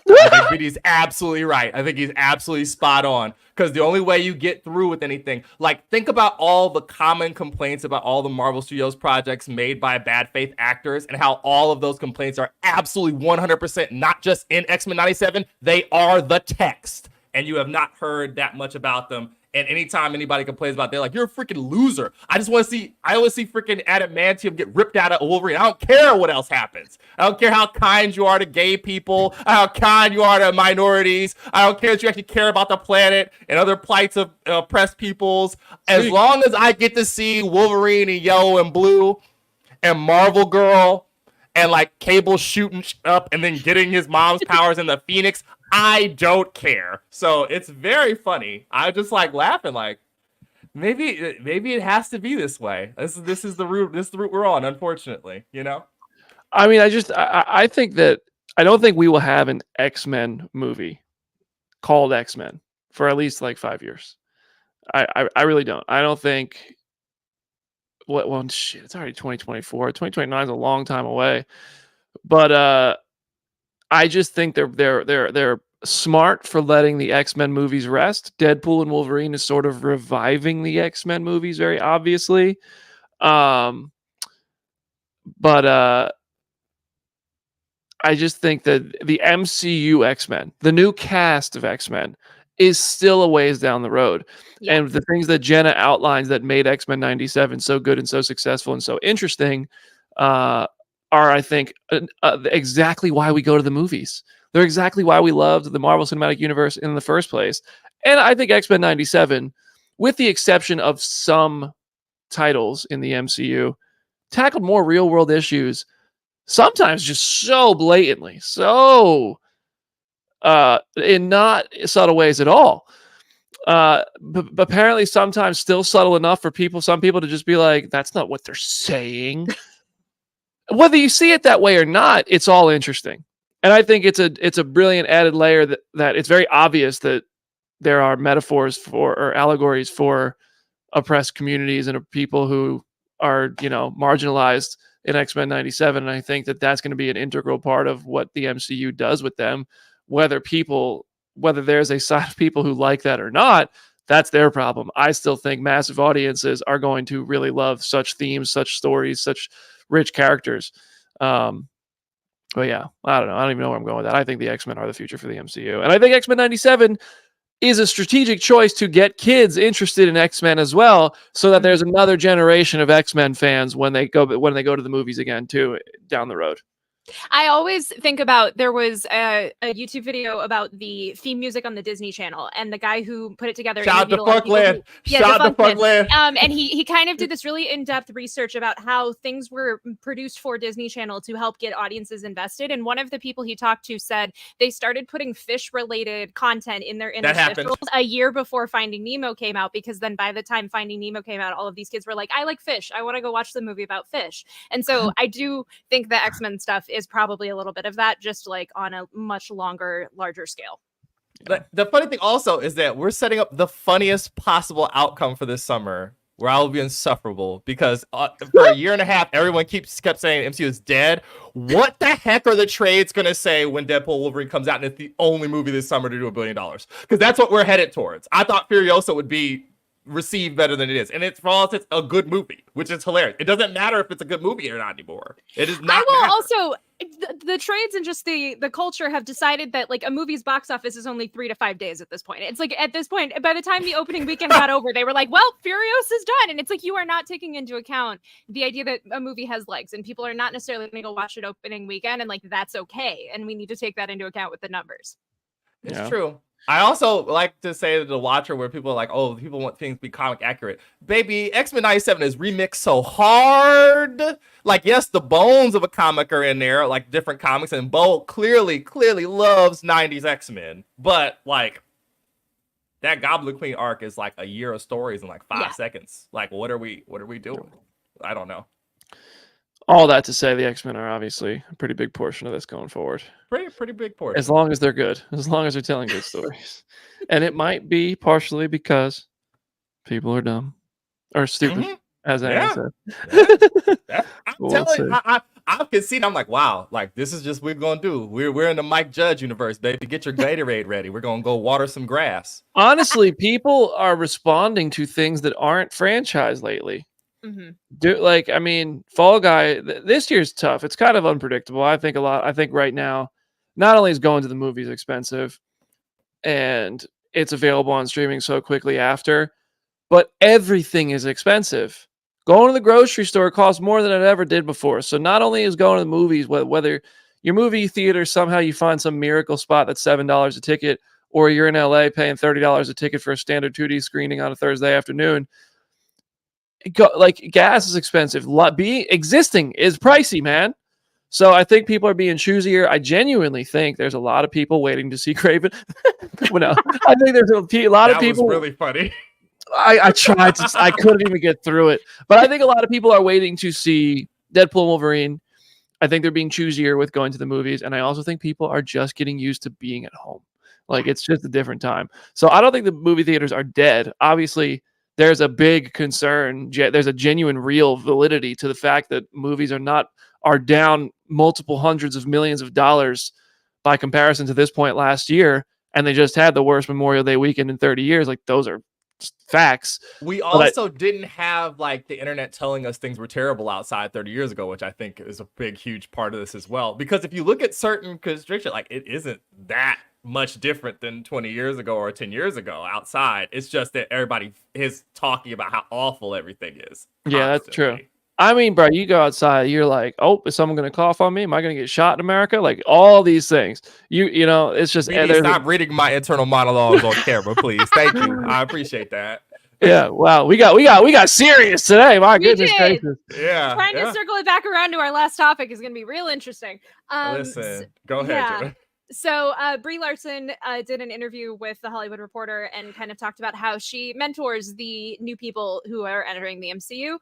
I think BD's absolutely right. I think he's absolutely spot on. Because the only way you get through with anything, like think about all the common complaints about all the Marvel Studios projects made by bad faith actors and how all of those complaints are absolutely 100% not just in X-Men 97. They are the text. And you have not heard that much about them. And anytime anybody complains about it, they're like, you're a freaking loser. I always see freaking adamantium get ripped out of Wolverine. I don't care what else happens. I don't care how kind you are to gay people, how kind you are to minorities. I don't care that you actually care about the planet and other plights of oppressed peoples. As long as I get to see Wolverine in yellow and blue and Marvel Girl and like Cable shooting up and then getting his mom's powers in the Phoenix, I don't care. So it's very funny. I just like laughing, like maybe it has to be this way. This is the route. This is the route we're on. Unfortunately, I mean, I think that I don't think we will have an X-Men movie called X-Men for at least like 5 years. I really don't. I don't think. Well, shit, it's already 2024. 2029 is a long time away. But I just think they're smart for letting the X-Men movies rest. Deadpool and Wolverine is sort of reviving the X-Men movies very obviously. But I just think that the MCU X-Men, the new cast of X-Men, is still a ways down the road. Yeah. And the things that Jenna outlines that made X-Men 97 so good and so successful and so interesting are, I think, exactly why we go to the movies. They're exactly why we loved the Marvel Cinematic Universe in the first place. And I think X-Men 97, with the exception of some titles in the MCU, tackled more real-world issues, sometimes just so blatantly, so in not subtle ways at all. But apparently sometimes still subtle enough for some people to just be like, that's not what they're saying. Whether you see it that way or not, it's all interesting. And I think it's a brilliant added layer that it's very obvious that there are metaphors for or allegories for oppressed communities and people who are, marginalized in X-Men 97. And I think that that's going to be an integral part of what the MCU does with them. Whether there's a side of people who like that or not, that's their problem. I still think massive audiences are going to really love such themes, such stories, such rich characters. But yeah, I don't know. I don't even know where I'm going with that. I think the X-Men are the future for the MCU. And I think X-Men 97 is a strategic choice to get kids interested in X-Men as well, so that there's another generation of X-Men fans when they go to the movies again too down the road. I always think about, there was a YouTube video about the theme music on the Disney Channel, and the guy who put it together. Shout out to Funkland. Shout out to Funkland. And he kind of did this really in-depth research about how things were produced for Disney Channel to help get audiences invested. And one of the people he talked to said they started putting fish-related content in their interstitials a year before Finding Nemo came out, because then by the time Finding Nemo came out, all of these kids were like, I like fish. I want to go watch the movie about fish. And so I do think the X-Men stuff is probably a little bit of that, just like on a much larger scale. The funny thing also is that we're setting up the funniest possible outcome for this summer, where I will be insufferable, because for a year and a half, everyone kept saying MCU is dead. What the heck are the trades going to say when Deadpool Wolverine comes out and it's the only movie this summer to do $1 billion? Because that's what we're headed towards. I thought Furiosa would be received better than it is, and it's a good movie, which is hilarious. It doesn't matter if it's a good movie or not anymore. It is not. Also, the trades and just the culture have decided that like a movie's box office is only 3 to 5 days at this point. It's like at this point, by the time the opening weekend got over, they were like, well, Furiosa's done. And it's like, you are not taking into account the idea that a movie has legs and people are not necessarily going to go watch it opening weekend, and like that's okay, and we need to take that into account with the numbers. It's true. I also like to say to the watcher where people are like, oh, people want things to be comic accurate. Baby, X-Men 97 is remixed so hard. Like, yes, the bones of a comic are in there, like different comics, and Bo clearly loves 90s X-Men. But like that Goblin Queen arc is like a year of stories in like 5 seconds. Like, what are we doing? I don't know. All that to say, the X-Men are obviously a pretty big portion of this going forward. Pretty big portion. As long as they're good, as long as they're telling good stories. And it might be partially because people are dumb or stupid, as I said. I'm telling you, I can see it. I'm like, wow, like this is just what we're gonna do. We're in the Mike Judge universe, baby. Get your Gatorade ready. We're gonna go water some grass. Honestly, people are responding to things that aren't franchised lately. I mean, Fall Guy this year's tough. It's kind of unpredictable. I think right now, not only is going to the movies expensive, and it's available on streaming so quickly after, but everything is expensive. Going to the grocery store costs more than it ever did before. So not only is going to the movies, whether your movie theater somehow you find some miracle spot that's $7 a ticket, or you're in LA paying $30 a ticket for a standard 2D screening on a Thursday afternoon. Like, gas is expensive. Existing is pricey, man. So I think people are being choosier. I genuinely think there's a lot of people waiting to see Craven. Well, no, I think there's a lot of people. That was really funny. I tried to. I couldn't even get through it. But I think a lot of people are waiting to see Deadpool and Wolverine. I think they're being choosier with going to the movies, and I also think people are just getting used to being at home. Like, it's just a different time. So I don't think the movie theaters are dead. Obviously, there's a big concern. There's a genuine, real validity to the fact that movies are down multiple hundreds of millions of dollars by comparison to this point last year, and they just had the worst Memorial Day weekend in 30 years. Like, those are facts. We also didn't have like the internet telling us things were terrible outside 30 years ago, which I think is a big, huge part of this as well. Because if you look at certain constrictions, like, it isn't that much different than 20 years ago or 10 years ago outside. It's just that everybody is talking about how awful everything is. Yeah, that's true. I mean, bro, you go outside, you're like, oh, is someone going to cough on me? Am I going to get shot in America? Like, all these things. You know, it's just... Stop reading my internal monologues on camera, please. Thank you. I appreciate that. Yeah, wow. We got serious today. My goodness gracious. Yeah. Trying to circle it back around to our last topic is going to be real interesting. Listen, go ahead. Yeah. So Brie Larson did an interview with The Hollywood Reporter and kind of talked about how she mentors the new people who are entering the MCU.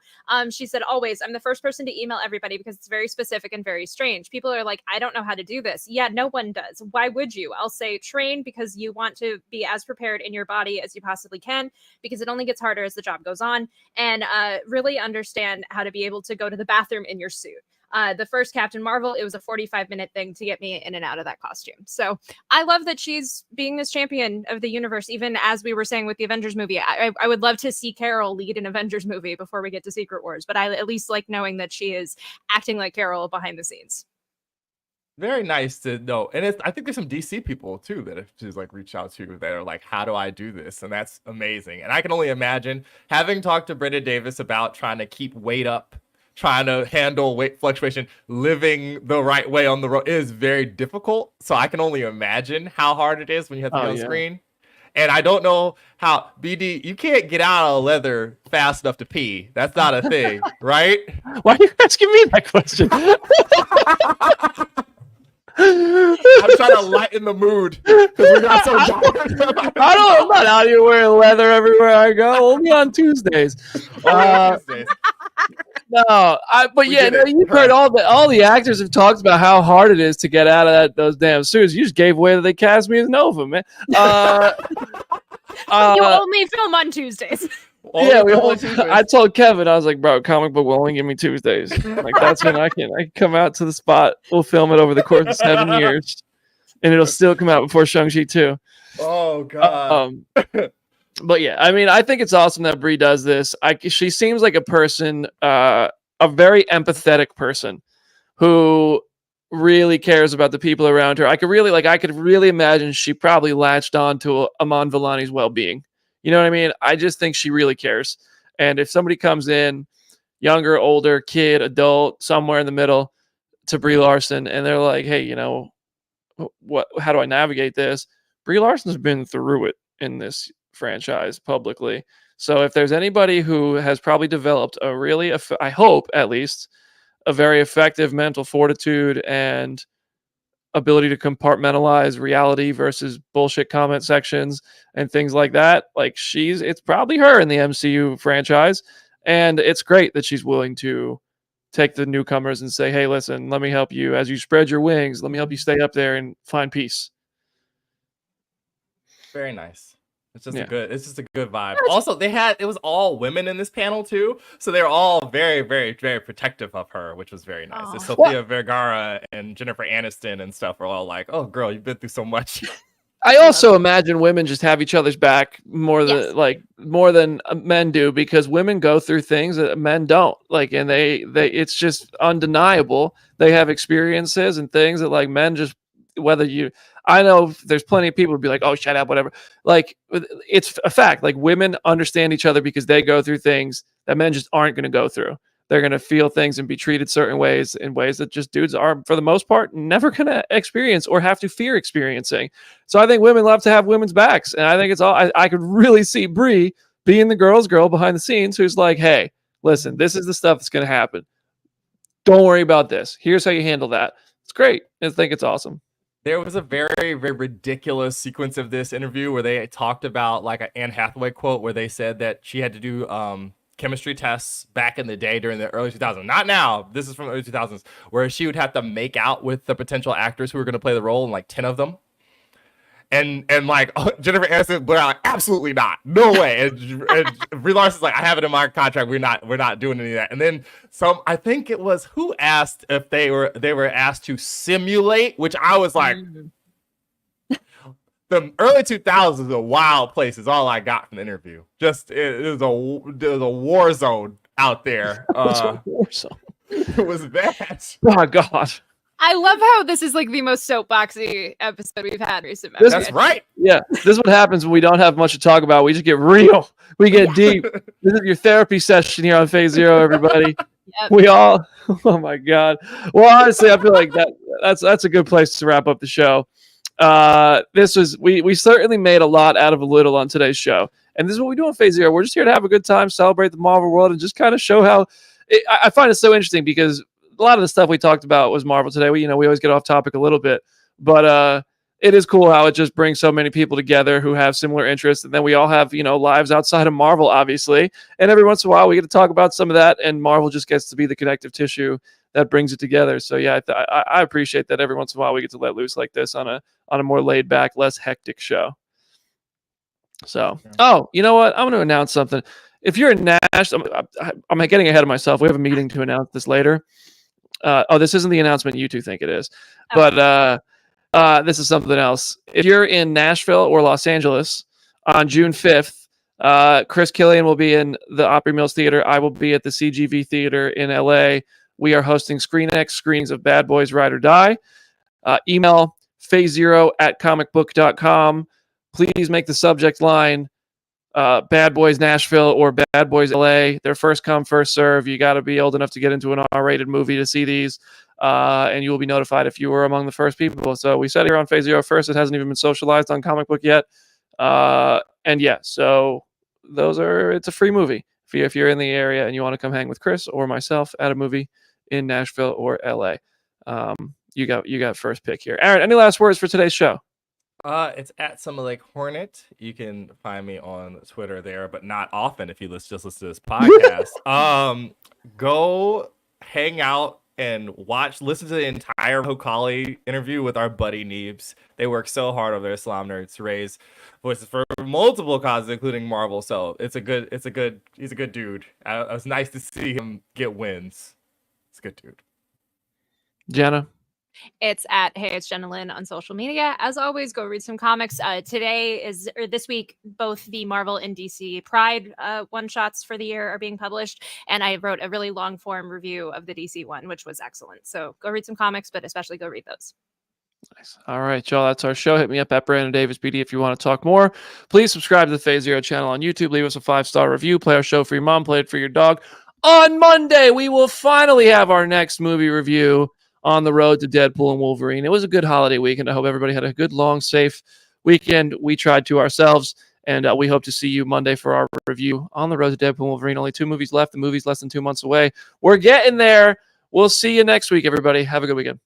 She said, always, I'm the first person to email everybody because it's very specific and very strange. People are like, I don't know how to do this. Yeah, no one does. Why would you? I'll say train because you want to be as prepared in your body as you possibly can, because it only gets harder as the job goes on, and really understand how to be able to go to the bathroom in your suit. The first Captain Marvel, it was a 45-minute thing to get me in and out of that costume. So I love that she's being this champion of the universe, even as we were saying with the Avengers movie. I would love to see Carol lead an Avengers movie before we get to Secret Wars, but I at least like knowing that she is acting like Carol behind the scenes. Very nice to know. And I think there's some DC people too that have just like reached out to that are like, how do I do this? And that's amazing. And I can only imagine, having talked to Brenda Davis about trying to keep weight up, trying to handle weight fluctuation, living the right way on the road is very difficult. So I can only imagine how hard it is when you have to be on screen. And I don't know how, BD, you can't get out of leather fast enough to pee. That's not a thing, right? Why are you asking me that question? I'm trying to lighten the mood because we got so dark. I'm not out here wearing leather everywhere I go. Only on Tuesdays. You've heard all the actors have talked about how hard it is to get out of those damn suits. You just gave away that they cast me as Nova, man. You only film on Tuesdays. I told Kevin, I was like, bro, comic book will only give me Tuesdays. Like, that's when I can come out to the spot. We'll film it over the course of 7 years, and it'll still come out before Shang-Chi 2. Oh god. But yeah, I mean, I think it's awesome that Brie does this. She seems like a person, a very empathetic person who really cares about the people around her. I could really imagine she probably latched on to Aman Vellani's well-being. You know what I mean? I just think she really cares. And if somebody comes in, younger, older, kid, adult, somewhere in the middle, to Brie Larson, and they're like, hey, you know, how do I navigate this? Brie Larson's been through it in this franchise publicly. So if there's anybody who has probably developed a really, I hope at least, a very effective mental fortitude and ability to compartmentalize reality versus bullshit comment sections and things like that, like it's probably her in the MCU franchise. And it's great that she's willing to take the newcomers and say, hey, listen, let me help you as you spread your wings. Let me help you stay up there and find peace. Very nice. It's just it's just a good vibe. Also, it was all women in this panel too, so they're all very, very, very protective of her, which was very nice. Sofia Vergara and Jennifer Aniston and stuff are all like, "Oh, girl, you've been through so much." I also imagine women just have each other's back more than men do, because women go through things that men don't. Like, and they it's just undeniable. They have experiences and things that like men just, I know there's plenty of people who'd be like, oh, shut up, whatever. Like, it's a fact. Like, women understand each other because they go through things that men just aren't going to go through. They're going to feel things and be treated certain ways, in ways that just dudes are, for the most part, never going to experience or have to fear experiencing. So I think women love to have women's backs. And I think it's all, I could really see Brie being the girl's girl behind the scenes who's like, hey, listen, this is the stuff that's going to happen. Don't worry about this. Here's how you handle that. It's great. I think it's awesome. There was a very, very ridiculous sequence of this interview where they talked about like an Anne Hathaway quote where they said that she had to do chemistry tests back in the day during the early 2000s. Not now. This is from the early 2000s, where she would have to make out with the potential actors who were going to play the role, and like 10 of them. And like Jennifer Aniston, but like, absolutely not, no way. And Brie Larson's like, I have it in my contract. We're not doing any of that. And then I think it was who asked if they were asked to simulate, which I was like, the early 2000s is a wild place. Is all I got from the interview. Just it was a war zone out there. It was a war zone. It was bad. Oh God. I love how this is like the most soapboxy episode we've had recently. That's right. Yeah, this is what happens when we don't have much to talk about. We just get real. We get deep. This is your therapy session here on Phase Zero, everybody. Yep. We all. Oh my God. Well, honestly, I feel like that's a good place to wrap up the show. This was we certainly made a lot out of a little on today's show, and this is what we do on Phase Zero. We're just here to have a good time, celebrate the Marvel world, and just kind of show how. I find it so interesting because a lot of the stuff we talked about was Marvel today. We always get off topic a little bit, but it is cool how it just brings so many people together who have similar interests. And then we all have, lives outside of Marvel, obviously. And every once in a while we get to talk about some of that, and Marvel just gets to be the connective tissue that brings it together. So yeah, I appreciate that every once in a while we get to let loose like this on a more laid back, less hectic show. So, oh, you know what? I'm going to announce something. If you're in Nash, I'm getting ahead of myself. We have a meeting to announce this later. This isn't the announcement you two think it is, but this is something else. If you're in Nashville or Los Angeles on June 5th, Chris Killian will be in the Opry Mills Theater. I will be at the CGV Theater in LA. We are hosting ScreenX screenings of Bad Boys Ride or Die. Email phase0@comicbook.com. Please make the subject line Bad Boys Nashville or Bad Boys LA. They're first come, first serve. You got to be old enough to get into an R-rated movie to see these, and you will be notified if you were among the first people. So we said here on Phase Zero first. It hasn't even been socialized on Comic Book yet, and yeah, so it's a free movie if you're in the area and you want to come hang with Chris or myself at a movie in Nashville or LA. You got first pick here. Aaron, any last words for today's show? It's at Summer Lake Hornet. You can find me on Twitter there, but not often if you just listen to this podcast. Go hang out and listen to the entire Hokali interview with our buddy Neebs. They work so hard over there, Islam Nerds, to raise voices for multiple causes, including Marvel. So he's a good dude. It was nice to see him get wins. It's a good dude. Jenna? It's at Hey It's Jenna Lynn on social media. As always, go read some comics. This week, both the Marvel and DC Pride one-shots for the year are being published, and I wrote a really long-form review of the DC one, which was excellent. So go read some comics, but especially go read those. Nice. All right, y'all. That's our show. Hit me up at Brandon Davis BD if you want to talk more. Please subscribe to the Phase Zero channel on YouTube. Leave us a 5-star review. Play our show for your mom. Play it for your dog. On Monday, we will finally have our next movie review on the road to Deadpool and Wolverine. It was a good holiday weekend. I hope everybody had a good, long, safe weekend we tried to ourselves. And we hope to see you Monday for our review on the road to Deadpool and Wolverine. Only 2 movies left. The movie's less than 2 months away. We're getting there. We'll see you next week, everybody. Have a good weekend.